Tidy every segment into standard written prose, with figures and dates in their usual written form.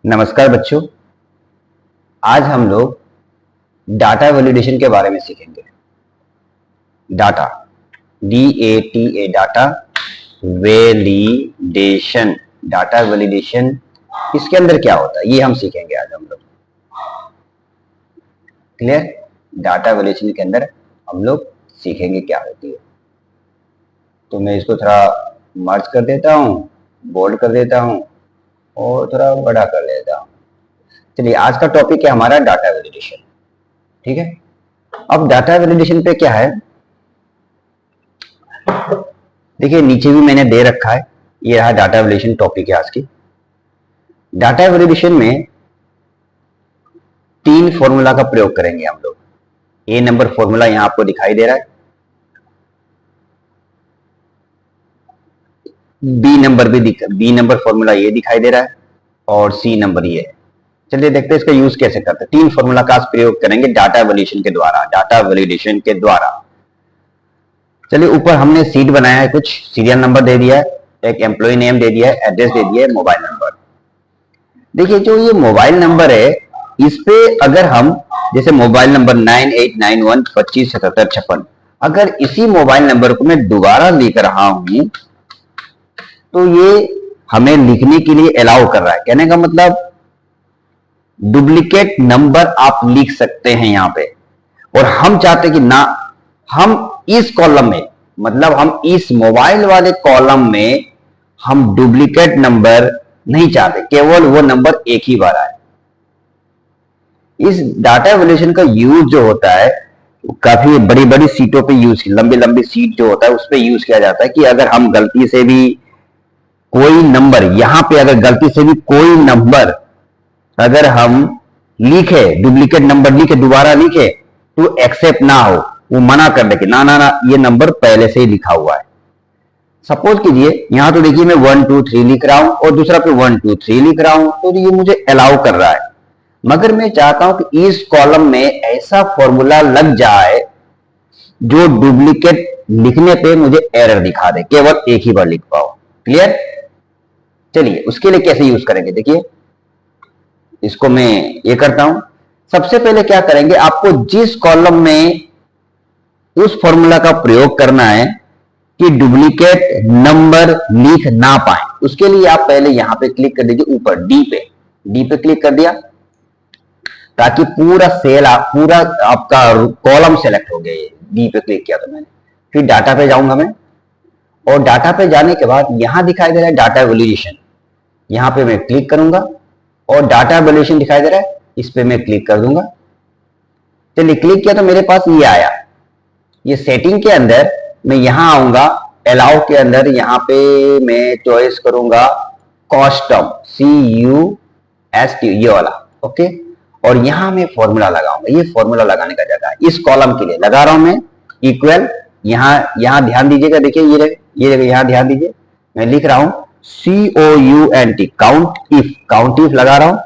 नमस्कार बच्चों। आज हम लोग डाटा वैलिडेशन के बारे में सीखेंगे। Data DATA data validation. Data validation इसके अंदर क्या होता है ये हम सीखेंगे आज हम लोग। क्लियर? डाटा वैलिडेशन के अंदर हम लोग सीखेंगे क्या होती है। तो मैं इसको थोड़ा मर्ज कर देता हूँ, बोल्ड कर देता हूँ और थोड़ा बड़ा कर लेता हूँ। चलिए, आज का टॉपिक है हमारा डाटा वैलिडेशन। ठीक है। अब डाटा वैलिडेशन पे क्या है, देखिए नीचे भी मैंने दे रखा है। ये रहा डाटा वैलिडेशन टॉपिक है आज की। डाटा वैलिडेशन में 3 फॉर्मूला का प्रयोग करेंगे हम लोग। ए नंबर फॉर्मूला यहां आपको दिखाई दे रहा है, बी नंबर फॉर्मूला ये दिखाई दे रहा है और सी नंबर ये है। चलिए देखते हैं इसका यूज कैसे करते हैं। 3 फॉर्मूला का प्रयोग करेंगे डाटा वैलिडेशन के द्वारा। डाटा वैलिडेशन के द्वारा चलिए, ऊपर हमने सीट बनाया है, कुछ सीरियल नंबर दे दिया है, एक एम्प्लॉय नेम दे दिया है, एड्रेस दे दिया है, मोबाइल नंबर। देखिए जो ये मोबाइल नंबर है, इस पे अगर हम जैसे मोबाइल नंबर 9891257756, अगर इसी मोबाइल नंबर को मैं दोबारा लिख रहा हूं तो ये हमें लिखने के लिए अलाउ कर रहा है। कहने का मतलब डुप्लीकेट नंबर आप लिख सकते हैं यहां पे, और हम चाहते कि ना, हम इस कॉलम में, मतलब हम इस मोबाइल वाले कॉलम में हम डुप्लीकेट नंबर नहीं चाहते, केवल वो नंबर एक ही बार आए। इस डाटा वैलिडेशन का यूज जो होता है काफी बड़ी बड़ी सीटों पे यूज, लंबी लंबी सीट जो होता है उस पे यूज किया जाता है कि अगर हम गलती से भी कोई नंबर, यहां पे अगर गलती से भी कोई नंबर अगर हम लिखे, डुप्लीकेट नंबर लिखे, दोबारा लिखे, तो एक्सेप्ट ना हो, वो मना कर दे कि ना ना ना ये नंबर पहले से ही लिखा हुआ है। सपोज कीजिए यहां तो देखिए मैं 1 2 3 लिख रहा हूं और दूसरा पे 1 2 3 लिख रहा हूं, तो ये मुझे अलाउ कर रहा है। मगर मैं चाहता हूं कि इस कॉलम में ऐसा फॉर्मूला लग जाए जो डुप्लीकेट लिखने पे मुझे एरर दिखा दे, केवल एक ही बार लिख पाओ। क्लियर? चलिए उसके लिए कैसे यूज करेंगे, देखिए इसको मैं ये करता हूं। सबसे पहले क्या करेंगे, आपको जिस कॉलम में उस फॉर्मूला का प्रयोग करना है कि डुप्लीकेट नंबर लिख ना पाए, उसके लिए आप पहले यहां पे क्लिक कर दीजिए, ऊपर डी पे क्लिक कर दिया, ताकि पूरा सेल पूरा आपका कॉलम सेलेक्ट हो गया। डी पे क्लिक किया तो मैंने, फिर डाटा पे जाऊंगा मैं, और डाटा पे जाने के बाद यहां दिखाई दे रहा है डाटा वैलिडेशन, यहां पे मैं क्लिक करूंगा और डाटा वैलिडेशन दिखाई दे रहा है, इस पे मैं क्लिक कर दूंगा। चलिए क्लिक किया तो मेरे पास ये आया। ये सेटिंग के अंदर मैं यहां आऊंगा, अलाउ के अंदर यहां पे मैं चॉइस करूंगा कस्टम, CUST, ये वाला, ओके। और यहां मैं फॉर्मूला लगाऊंगा। ये फॉर्मूला लगाने का जगह है, इस कॉलम के लिए लगा रहा हूं मैं, इक्वल। यहां ध्यान दीजिएगा, देखिए ये यहां ध्यान दीजिए, मैं लिख रहा हूं COUNT, काउंट इफ लगा रहा हूं,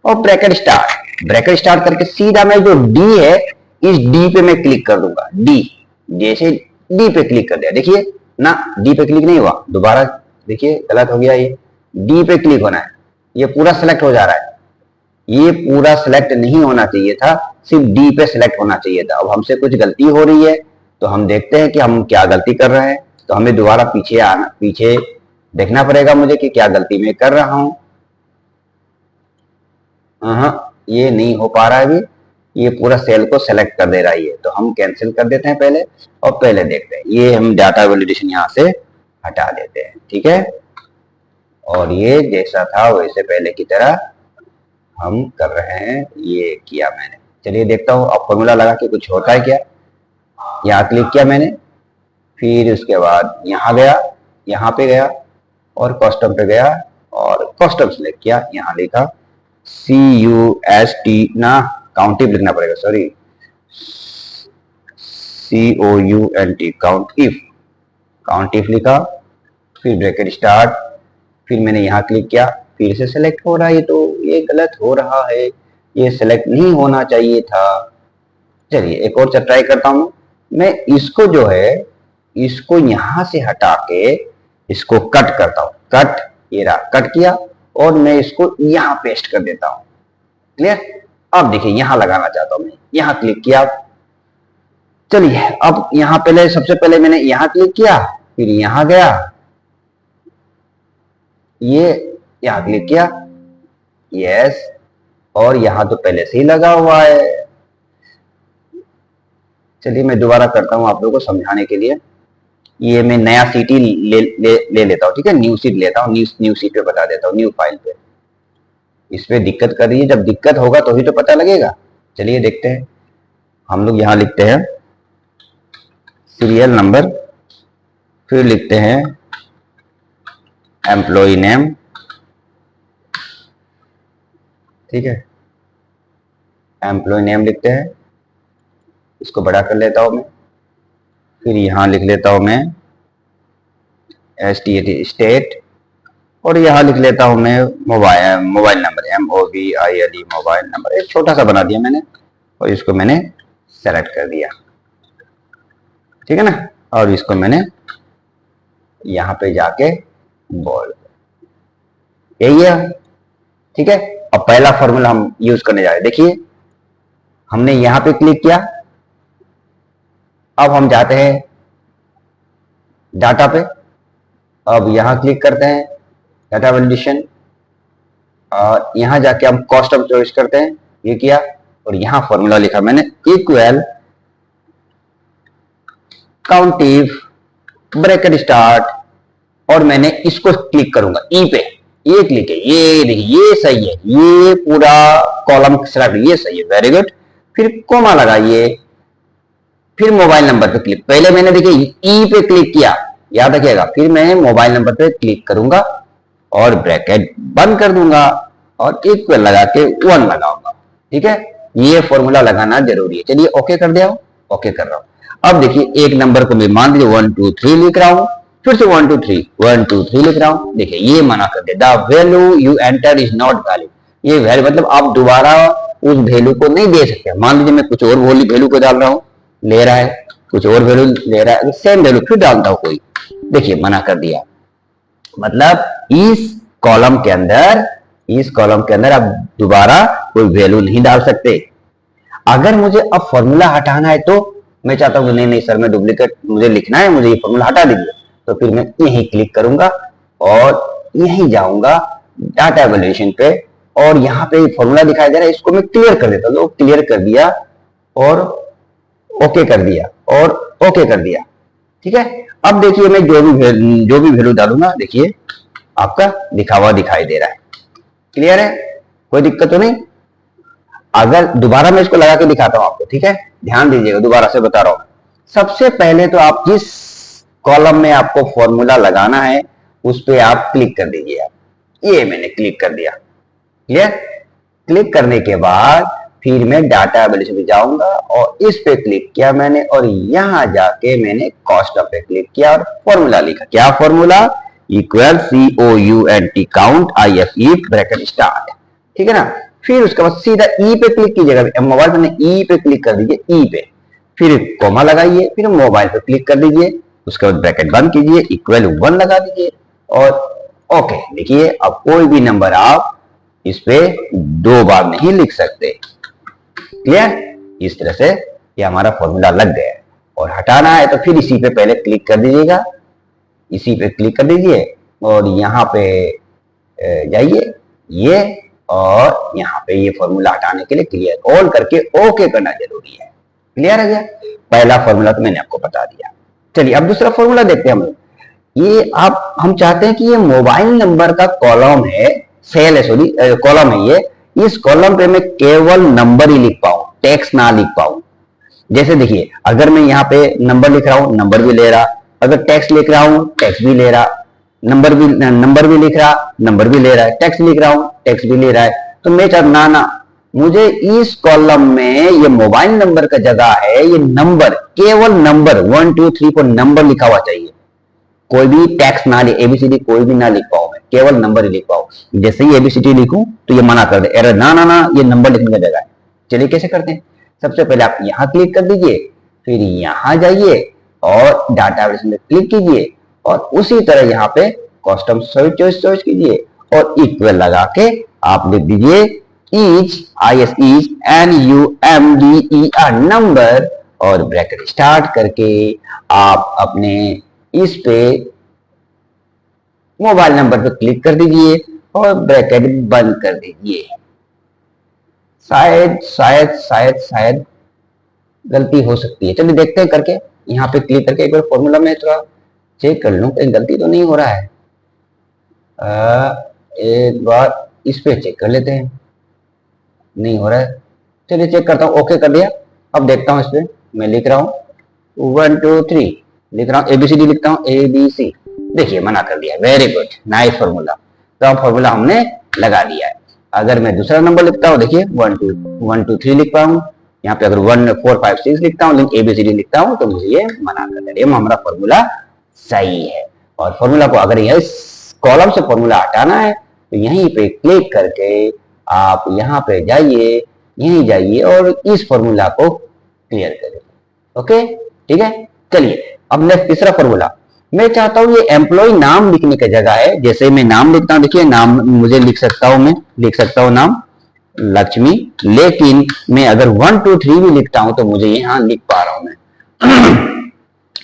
और ब्रैकेट स्टार्ट करके सीधा मैं जो डी है, इस डी पे मैं क्लिक कर दूंगा। डी, जैसे डी पे क्लिक कर दिया, देखिए ना, डी पे क्लिक नहीं हुआ, दोबारा देखिए गलत हो गया। ये डी पे क्लिक होना है, ये पूरा सेलेक्ट हो जा रहा है। ये पूरा सेलेक्ट नहीं होना चाहिए था, सिर्फ डी पे सेलेक्ट होना चाहिए था। अब हमसे कुछ गलती हो रही है तो हम देखते हैं कि हम क्या गलती कर रहे हैं। तो हमें दोबारा पीछे देखना पड़ेगा मुझे कि क्या गलती मैं कर रहा हूं। ये नहीं हो पा रहा है अभी, ये पूरा सेल को सेलेक्ट कर दे रहा है। तो हम कैंसिल कर देते हैं पहले, और पहले देखते हैं। ये हम डाटा वैलिडेशन यहां से हटा देते हैं, ठीक है। और ये जैसा था वैसे पहले की तरह हम कर रहे हैं, ये किया मैंने। चलिए देखता हूं अब फॉर्मूला लगा के कुछ होता है क्या। यहाँ क्लिक किया मैंने, फिर उसके बाद यहाँ गया, यहाँ पे गया और कस्टम पे गया और कस्टम सेलेक्ट किया। यहाँ लिखा CUST, ना काउंट इफ लिखना पड़ेगा, सॉरी, COUNT, काउंट इफ लिखा, फिर ब्रैकेट स्टार्ट, फिर मैंने यहाँ क्लिक किया, फिर से सेलेक्ट हो रहा है। तो ये गलत हो रहा है, ये सेलेक्ट नहीं होना चाहिए था। चलिए एक और ट्राई करता हूं मैं। इसको जो है, इसको यहां से हटा के इसको कट करता हूं। कट, ये रहा, कट किया और मैं इसको यहां पेस्ट कर देता हूं। क्लियर? अब देखिए यहां लगाना चाहता हूं मैं, यहां क्लिक किया। चलिए अब यहां पहले सबसे पहले मैंने यहां क्लिक किया, फिर यहां गया, ये यहां क्लिक किया, यस, और यहां तो पहले से ही लगा हुआ है। चलिए मैं दोबारा करता हूं आप लोगों को समझाने के लिए। ये मैं नया सीटी ले लेता हूं, ठीक है, न्यू सीट लेता हूं, न्यू सीट पे बता देता हूं, न्यू फाइल पे। इस पे दिक्कत कर रही है, जब दिक्कत होगा तो ही तो पता लगेगा। चलिए देखते हैं, हम लोग यहां लिखते हैं सीरियल नंबर, फिर लिखते हैं एम्प्लॉय नेम, ठीक है, एम्प्लॉय नेम लिखते हैं, इसको बड़ा कर लेता हूं मैं। फिर यहां लिख लेता हूं मैं स्टेट, और यहां लिख लेता हूं मैं mobile number, MOBILE mobile number, एक छोटा सा बना दिया मैंने, और इसको मैंने सेलेक्ट कर दिया, ठीक है ना, और इसको मैंने यहां पे जाके बोल, यही है, ठीक है। अब पहला फॉर्मूला हम यूज करने जा रहे हैं। देखिए हमने यहां पे क्लिक किया, अब हम जाते हैं डाटा पे, अब यहां क्लिक करते हैं डाटा वैलिडेशन, और यहां जाके हम कॉस्ट ऑफ चॉइस करते हैं, ये किया, और यहां फॉर्मूला लिखा मैंने इक्वल काउंटिव ब्रैकेट स्टार्ट, और मैंने इसको क्लिक करूंगा ई पे, ये क्लिक है, ये देखिए ये सही है, ये पूरा कॉलम सेलेक्ट, ये सही है, वेरी गुड। फिर कोमा लगाइए, फिर मोबाइल नंबर पे क्लिक, पहले मैंने देखिए ई पे क्लिक किया, याद रखिएगा, फिर मैं मोबाइल नंबर पे क्लिक करूंगा और ब्रैकेट बंद कर दूंगा और इक्वल लगा के 1 लगाऊंगा, ठीक है। ये फॉर्मूला लगाना जरूरी है। चलिए ओके कर दिया, ओके कर रहा हूं। अब देखिए एक नंबर को मैं मान लीजिए 1 2 3 लिख रहा हूं, फिर से 1 2 3 लिख रहा हूं। देखिए ये मना कर दे, the value you enter is not valid, ये वैल्यू मतलब आप दोबारा उस वैल्यू को नहीं दे सकते। मान लीजिए मैं कुछ और वैल्यू को डाल रहा हूं, ले रहा है, कुछ और वैल्यू ले रहा है, सेम वैल्यू फिर डालता हूं कोई, देखिए मना कर दिया। मतलब इस कॉलम के अंदर आप दोबारा कोई वैल्यू नहीं डाल सकते। अगर मुझे अब फॉर्मूला हटाना है तो मैं चाहता हूं नहीं नहीं सर मैं डुप्लीकेट मुझे लिखना है, मुझे ये फॉर्मूला हटा दीजिए, तो फिर मैं यहीं क्लिक करूंगा और यहीं जाऊंगा डाटा वैल्यूएशन पे, और यहाँ पे फॉर्मूला दिखाई दे रहा है, इसको मैं क्लियर कर देता हूँ। क्लियर कर दिया और ओके कर दिया और ओके कर दिया, ठीक है। अब देखिए मैं जो भी वैल्यू डालूंगा, देखिए आपका लिखा हुआ दिखाई दे रहा है। क्लियर है, कोई दिक्कत तो नहीं। अगर दोबारा मैं इसको लगा के दिखाता हूं आपको, ठीक है, ध्यान दीजिएगा, दोबारा से बता रहा हूं। सबसे पहले तो आप जिस कॉलम में आपको फॉर्मूला लगाना है उस पे आप क्लिक कर दीजिए। आप ये मैंने क्लिक कर दिया, क्लियर। क्लिक करने के बाद फिर मैं डाटा वैल्यूएशन पे जाऊंगा और इस पे क्लिक किया मैंने, और यहां जाके मैंने कॉस्ट पे क्लिक किया और फॉर्मूला लिखा। क्या formula? Equal COUNT count IFE bracket start, ठीक है ना। फिर उसके बाद सीधा ई पे क्लिक कीजिएगा, मोबाइल में ई पे क्लिक कर दीजिए, ई पे, फिर कोमा लगाइए, फिर मोबाइल पे क्लिक कर दीजिए, उसके बाद ब्रैकेट बंद कीजिए, इक्वल 1 लगा दीजिए और ओके। देखिए अब कोई भी नंबर आप इस पे 2 बार नहीं लिख सकते। क्लियर? इस तरह से ये हमारा फॉर्मूला लग गया है। और हटाना है तो फिर इसी पे पहले क्लिक कर दीजिएगा, इसी पे क्लिक कर दीजिए और यहाँ पे जाइए ये, और यहाँ पे ये फॉर्मूला हटाने के लिए क्लियर ऑल करके ओके करना जरूरी है। क्लियर है क्या? पहला फॉर्मूला तो मैंने आपको बता दिया। चलिए अब दूसरा फॉर्मूला देखते हैं हम लोग। ये आप हम चाहते हैं कि ये मोबाइल नंबर का कॉलम है, सेल है, सॉरी कॉलम है ये, इस कॉलम पे मैं केवल नंबर ही लिख पाऊं, टेक्स्ट ना लिख पाऊं। जैसे देखिए अगर मैं यहाँ पे नंबर लिख रहा हूं, नंबर भी ले रहा, अगर टेक्स्ट लिख रहा हूं टेक्स्ट भी ले रहा, नंबर भी लिख रहा, नंबर भी ले रहा है, टेक्स्ट लिख रहा हूं टेक्स्ट भी ले रहा है। तो मैं चाहता ना मुझे इस कॉलम में ये मोबाइल नंबर का जगह है, ये नंबर केवल नंबर 1 2 3 4 नंबर लिखा हुआ चाहिए, कोई भी टेक्स्ट ना लिख, ABCD कोई भी ना लिख पाऊं, मैं केवल नंबर ही लिख पाऊं। जैसे ही ABCD लिखूं तो ये मना कर दे, एरर, ना ना ना ये नंबर लिखने का जगह है। चलिए कैसे करते हैं? सबसे पहले आप यहां क्लिक कर दीजिए, फिर यहां जाइए और डाटा में क्लिक कीजिए और उसी तरह यहाँ पे कस्टम चॉइस कीजिए और इक्वल लगा के आप लिख दीजिए each is NUMBER नंबर और ब्रैकेट स्टार्ट करके आप अपने इस पे मोबाइल नंबर पे क्लिक कर दीजिए और ब्रैकेट बंद कर दीजिए। शायद शायद शायद शायद गलती हो सकती है, चलिए देखते हैं करके। यहाँ पे क्लिक करके एक बार फॉर्मूला में थोड़ा चेक कर लूं कहीं गलती तो नहीं हो रहा है। एक बार इस पे चेक कर लेते हैं, नहीं हो रहा है, चलिए चेक करता हूँ। ओके कर दिया। अब देखता हूँ इस पे मैं लिख रहा हूँ 1 2 3 लिख रहा हूँ, ABCD लिखता हूँ ABC, देखिए मना कर दिया। Very good, nice formula. तो अब फॉर्मूला हमने लगा दिया है। अगर मैं दूसरा नंबर लिखता हूँ, देखिए 1 2 3 लिख पाऊँ, यहाँ पे अगर 1 4 5 6 लिखता हूँ लेकिन ABCD लिखता हूँ तो मुझे ये मना कर दिया। हमारा फॉर्मूला सही है। और फॉर्मूला को अगर यह कॉलम से फॉर्मूला हटाना है तो यहीं पे क्लिक करके आप यहाँ पे जाइए, यहीं जाइए और इस फॉर्मूला को क्लियर करिए। ओके ठीक है। चलिए अब नेक्स्ट तीसरा फॉर्मूला, मैं चाहता हूं ये एम्प्लॉय नाम लिखने की जगह है, जैसे मैं नाम लिखता हूं, देखिए नाम मुझे लिख सकता हूं, मैं लिख सकता हूं नाम लक्ष्मी, लेकिन मैं अगर 1 2 3 भी लिखता हूं तो मुझे यहां लिख पा रहा हूं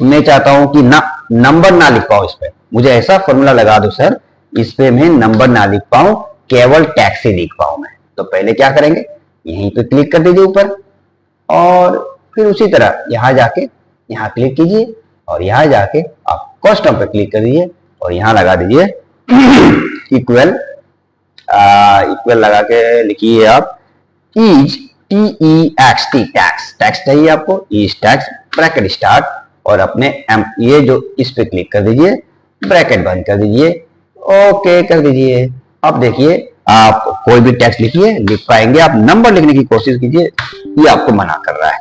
मैं चाहता हूं कि ना नंबर ना लिख पाऊं इस पे, मुझे ऐसा फॉर्मूला लगा दो सर इस पे मैं नंबर ना लिख पाऊं, केवल टैक्स ही लिख पाऊं मैं। तो पहले क्या करेंगे, यहीं पे क्लिक कर दीजिए ऊपर और फिर उसी तरह यहां जाके यहां क्लिक कीजिए और यहां जाके आप कस्टम पे क्लिक कर दीजिए और यहां लगा दीजिए इक्वल इक्वल लगा के लिखिए आप इज TEXT टैक्स चाहिए आपको, इज टैक्स ब्रैकेट स्टार्ट और अपने ये जो इस पे क्लिक कर दीजिए, ब्रैकेट बंद कर दीजिए, ओके कर दीजिए। अब देखिए आप कोई भी टेक्स्ट लिखिए, लिख पाएंगे। आप नंबर लिखने की कोशिश कीजिए, ये आपको मना कर रहा है।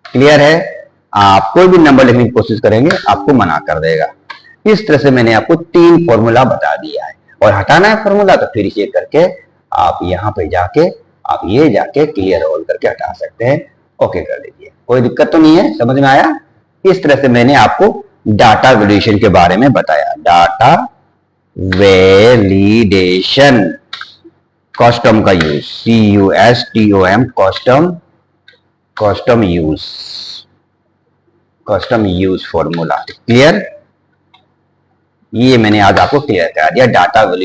क्लियर है, आप कोई भी नंबर लिखने की कोशिश करेंगे आपको मना कर देगा। इस तरह से मैंने आपको 3 फॉर्मूला बता दिया है। और हटाना है फॉर्मूला तो फिर ये करके आप यहाँ पे जाके आप ये जाके क्लियर ऑल करके हटा सकते हैं। ओके कर दीजिए, कोई दिक्कत तो नहीं है, समझ में आया। इस तरह से मैंने आपको डाटा वैलिडेशन के बारे में बताया। डाटा वैलिडेशन, कस्टम का use, CUSTOM, custom use formula. Clear, ये मैंने आज आपको क्लियर करा दिया डाटा वैलिडेशन।